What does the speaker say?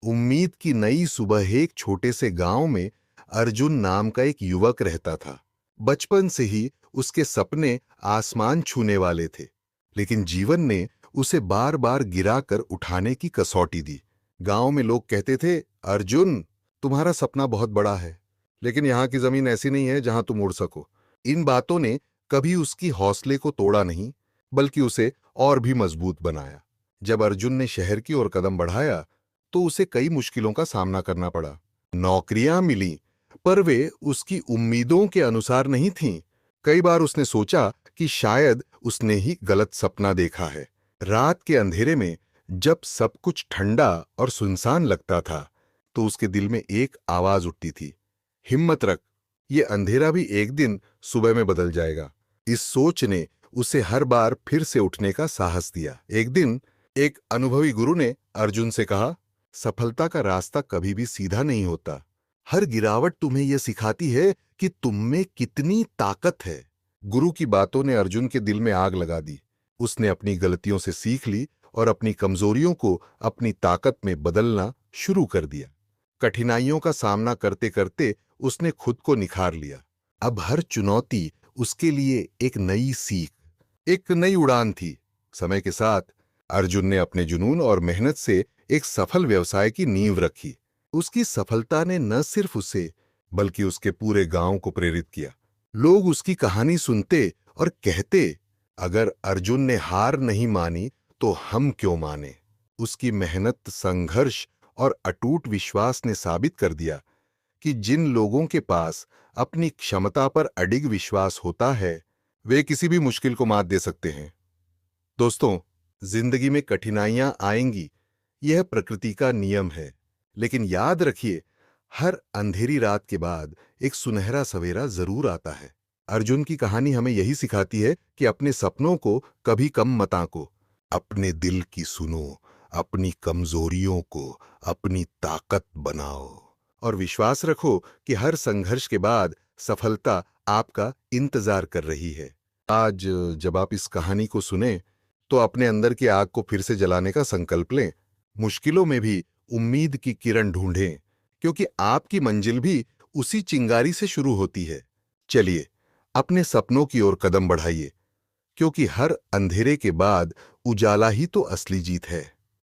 उम्मीद की नई सुबह एक छोटे से गांव में अर्जुन नाम का एक युवक रहता था। बचपन से ही उसके सपने आसमान छूने वाले थे, लेकिन जीवन ने उसे बार बार गिराकर उठाने की कसौटी दी। गांव में लोग कहते थे, अर्जुन, तुम्हारा सपना बहुत बड़ा है, लेकिन यहाँ की जमीन ऐसी नहीं है जहां तुम उड़ सको। इन बातों ने कभी उसकी हौसले को तोड़ा नहीं, बल्कि उसे और भी मजबूत बनाया। जब अर्जुन ने शहर की ओर कदम बढ़ाया तो उसे कई मुश्किलों का सामना करना पड़ा। नौकरियां मिली, पर वे उसकी उम्मीदों के अनुसार नहीं थीं। कई बार उसने सोचा कि शायद उसने ही गलत सपना देखा है। रात के अंधेरे में जब सब कुछ ठंडा और सुनसान लगता था, तो उसके दिल में एक आवाज उठती थी, हिम्मत रख, ये अंधेरा भी एक दिन सुबह में बदल जाएगा। इस सोच ने उसे हर बार फिर से उठने का साहस दिया। एक दिन एक अनुभवी गुरु ने अर्जुन से कहा, सफलता का रास्ता कभी भी सीधा नहीं होता। हर गिरावट तुम्हें यह सिखाती है कि तुम में कितनी ताकत है। गुरु की बातों ने अर्जुन के दिल में आग लगा दी। उसने अपनी गलतियों से सीख ली और अपनी कमजोरियों को अपनी ताकत में बदलना शुरू कर दिया। कठिनाइयों का सामना करते करते उसने खुद को निखार लिया। अब हर चुनौती उसके लिए एक नई सीख, एक नई उड़ान थी। समय के साथ अर्जुन ने अपने जुनून और मेहनत से एक सफल व्यवसाय की नींव रखी। उसकी सफलता ने न सिर्फ उसे, बल्कि उसके पूरे गांव को प्रेरित किया। लोग उसकी कहानी सुनते और कहते, अगर अर्जुन ने हार नहीं मानी तो हम क्यों माने। उसकी मेहनत, संघर्ष और अटूट विश्वास ने साबित कर दिया कि जिन लोगों के पास अपनी क्षमता पर अडिग विश्वास होता है, वे किसी भी मुश्किल को मात दे सकते हैं। दोस्तों, जिंदगी में कठिनाइयां आएंगी, यह प्रकृति का नियम है, लेकिन याद रखिए, हर अंधेरी रात के बाद एक सुनहरा सवेरा जरूर आता है। अर्जुन की कहानी हमें यही सिखाती है कि अपने सपनों को कभी कम मत आंको। अपने दिल की सुनो, अपनी कमजोरियों को अपनी ताकत बनाओ और विश्वास रखो कि हर संघर्ष के बाद सफलता आपका इंतजार कर रही है। आज जब आप इस कहानी को सुने, तो अपने अंदर की आग को फिर से जलाने का संकल्प लें। मुश्किलों में भी उम्मीद की किरण ढूंढें, क्योंकि आपकी मंजिल भी उसी चिंगारी से शुरू होती है। चलिए, अपने सपनों की ओर कदम बढ़ाइए, क्योंकि हर अंधेरे के बाद उजाला ही तो असली जीत है।